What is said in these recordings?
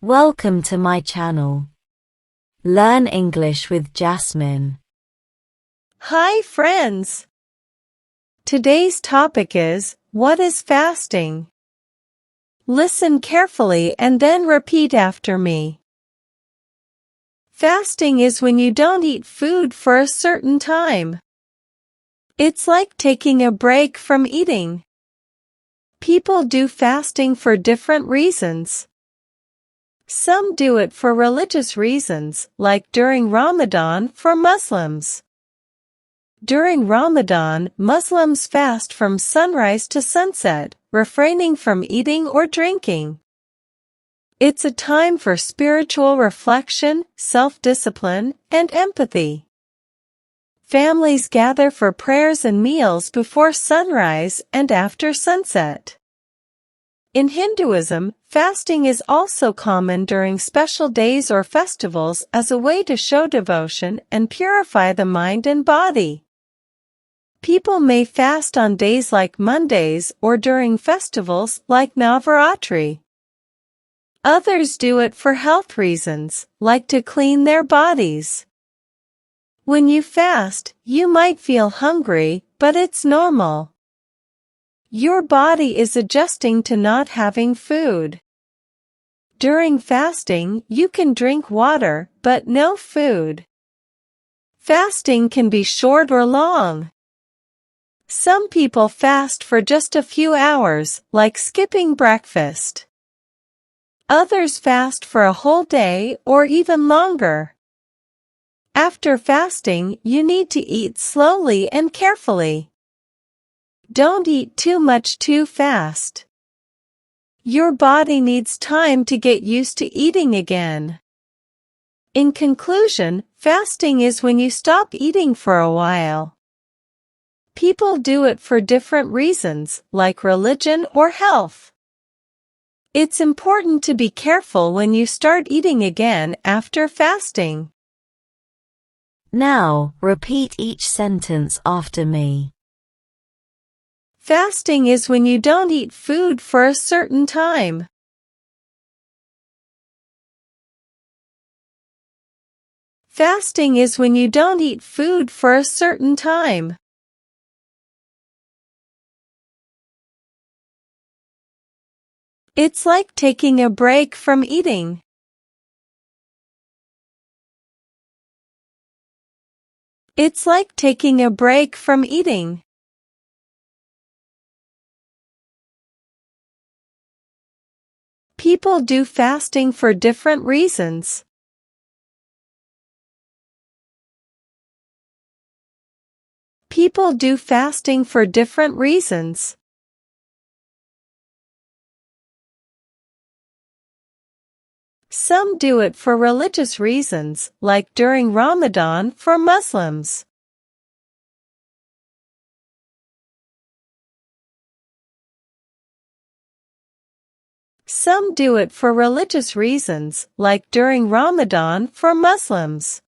Welcome to my channel. Learn English with Jasmine. Hi friends! Today's topic is, what is fasting? Listen carefully and then repeat after me. Fasting is when you don't eat food for a certain time. It's like taking a break from eating. People do fasting for different reasons. Some do it for religious reasons, like during Ramadan for Muslims. During Ramadan, Muslims fast from sunrise to sunset, refraining from eating or drinking. It's a time for spiritual reflection, self-discipline, and empathy. Families gather for prayers and meals before sunrise and after sunset. In Hinduism, fasting is also common during special days or festivals as a way to show devotion and purify the mind and body. People may fast on days like Mondays or during festivals like Navaratri. Others do it for health reasons, like to clean their bodies. When you fast, you might feel hungry, but it's normal. Your body is adjusting to not having food. During fasting, you can drink water, but no food. Fasting can be short or long. Some people fast for just a few hours, like skipping breakfast. Others fast for a whole day or even longer. After fasting, you need to eat slowly and carefully. Don't eat too much too fast. Your body needs time to get used to eating again. In conclusion, fasting is when you stop eating for a while. People do it for different reasons, like religion or health. It's important to be careful when you start eating again after fasting. Now, repeat each sentence after me. Fasting is when you don't eat food for a certain time. Fasting is when you don't eat food for a certain time. It's like taking a break from eating. It's like taking a break from eating. People do fasting for different reasons. People do fasting for different reasons. Some do it for religious reasons, like during Ramadan for Muslims. Some do it for religious reasons, like during Ramadan for Muslims.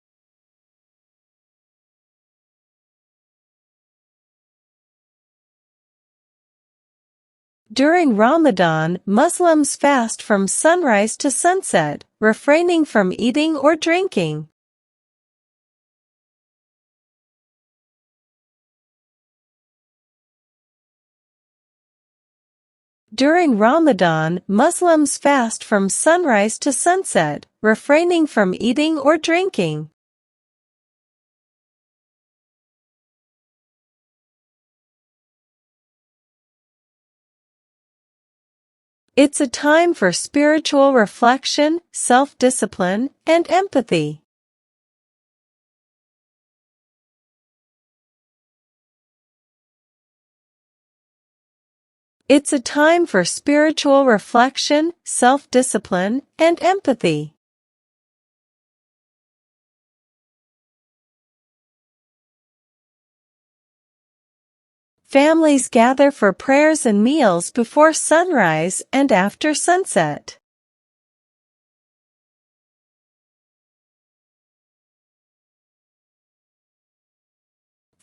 During Ramadan, Muslims fast from sunrise to sunset, refraining from eating or drinking. During Ramadan, Muslims fast from sunrise to sunset, refraining from eating or drinking. It's a time for spiritual reflection, self-discipline, and empathy. It's a time for spiritual reflection, self-discipline, and empathy. Families gather for prayers and meals before sunrise and after sunset.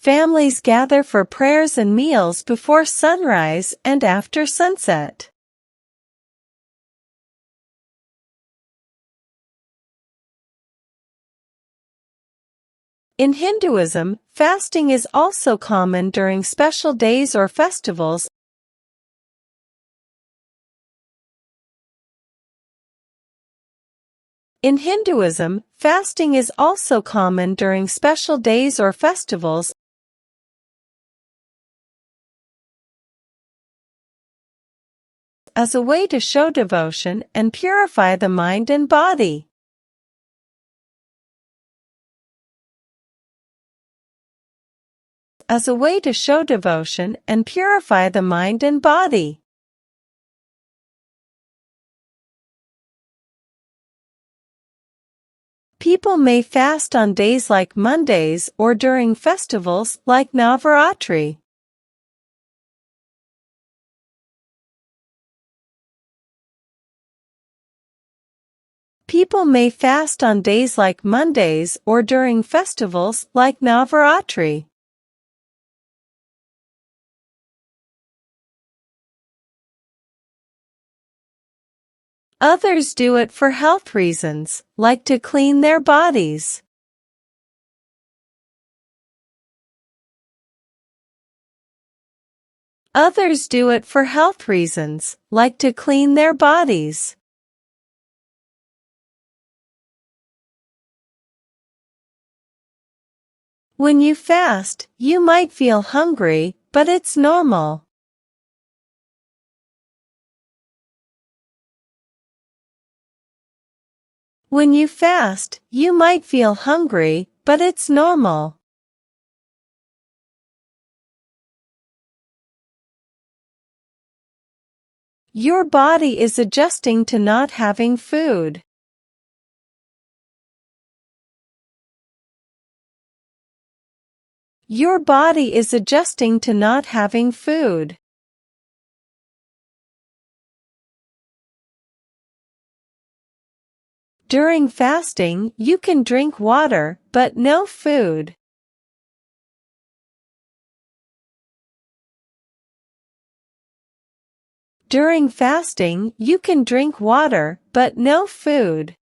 Families gather for prayers and meals before sunrise and after sunset. In Hinduism, fasting is also common during special days or festivals. In Hinduism, fasting is also common during special days or festivals. As a way to show devotion and purify the mind and body. As a way to show devotion and purify the mind and body. People may fast on days like Mondays or during festivals like Navaratri. People may fast on days like Mondays or during festivals like Navaratri. Others do it for health reasons, like to clean their bodies. Others do it for health reasons, like to clean their bodies. When you fast, you might feel hungry, but it's normal. When you fast, you might feel hungry, but it's normal. Your body is adjusting to not having food. Your body is adjusting to not having food. During fasting, you can drink water, but no food. During fasting, you can drink water, but no food.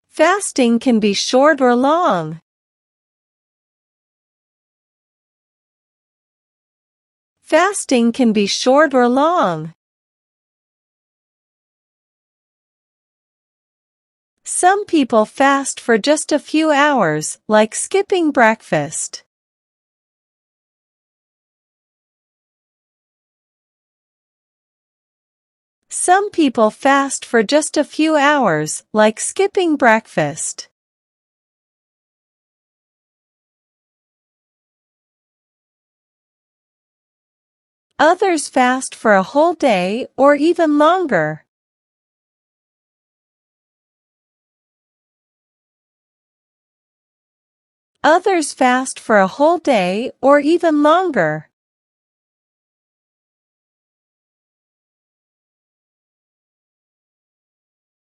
Fasting can be short or long. Fasting can be short or long. Some people fast for just a few hours, like skipping breakfast. Some people fast for just a few hours, like skipping breakfast. Others fast for a whole day or even longer. Others fast for a whole day or even longer.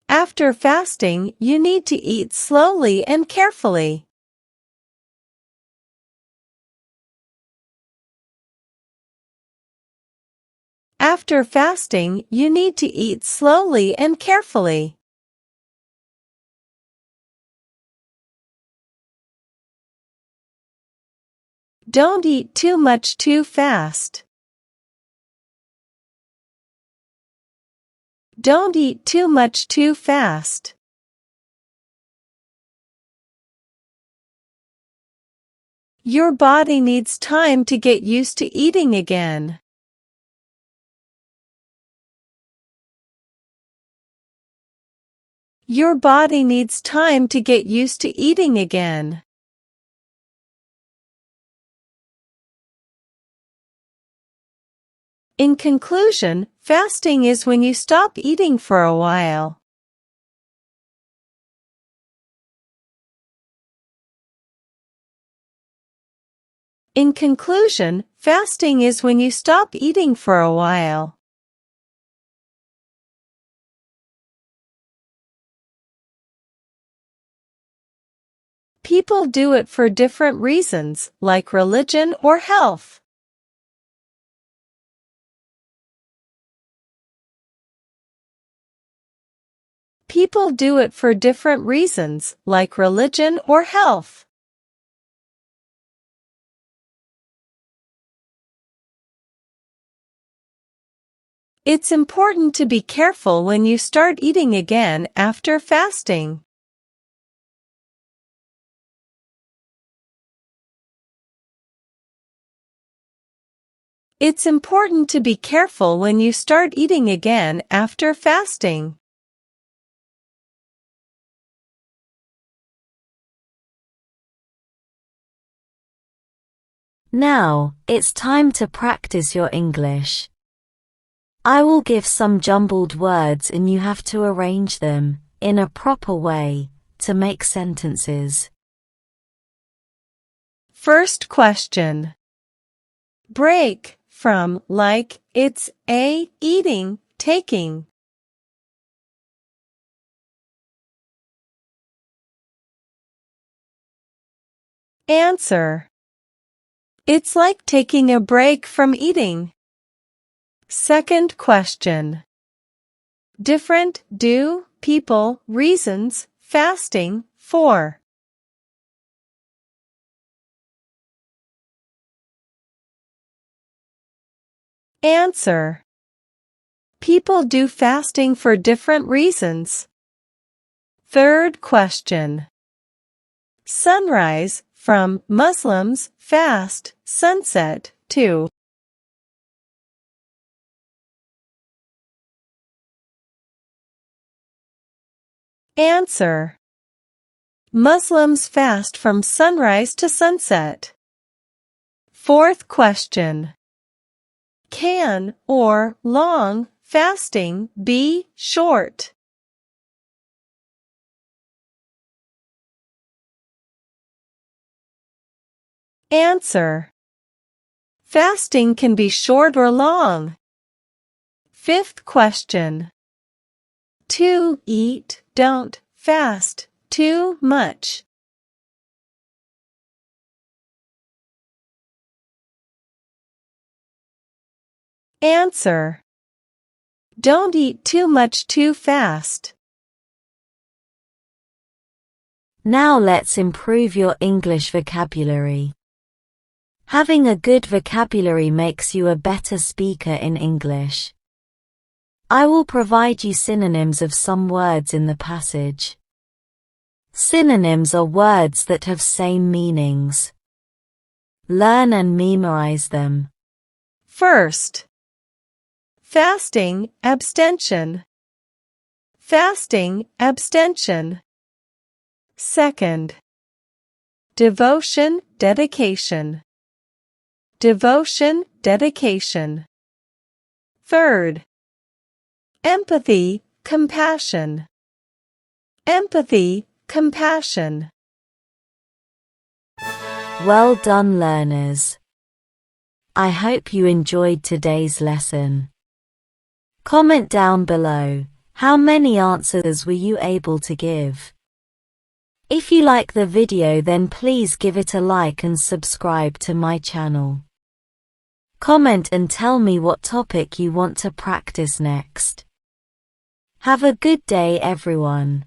After fasting, you need to eat slowly and carefully. After fasting, you need to eat slowly and carefully. Don't eat too much too fast. Don't eat too much too fast. Your body needs time to get used to eating again. Your body needs time to get used to eating again. In conclusion, fasting is when you stop eating for a while. In conclusion, fasting is when you stop eating for a while. People do it for different reasons, like religion or health. People do it for different reasons, like religion or health. It's important to be careful when you start eating again after fasting. It's important to be careful when you start eating again after fasting. Now, it's time to practice your English. I will give some jumbled words and you have to arrange them, in a proper way, to make sentences. First question. Break, from, like, it's a, eating, taking. Answer. It's like taking a break from eating. Second question. Different, do, people, reasons, fasting, for. Answer. People do fasting for different reasons. Third question. Sunrise, from, Muslims, fast, sunset, to. Answer. Muslims fast from sunrise to sunset. Fourth question. Can, or, long, fasting, be, short? Answer. Fasting can be short or long. Fifth question. To, eat, don't, fast, too much. Answer. Don't eat too much too fast. Now let's improve your English vocabulary. Having a good vocabulary makes you a better speaker in English. I will provide you synonyms of some words in the passage. Synonyms are words that have same meanings. Learn and memorize them. First. Fasting, abstention. Fasting, abstention. Second. Devotion, dedication. Devotion, dedication. Third. Empathy, compassion. Empathy, compassion. Well done, learners. I hope you enjoyed today's lesson. Comment down below, how many answers were you able to give? If you like the video, then please give it a like and subscribe to my channel. Comment and tell me what topic you want to practice next. Have a good day, everyone.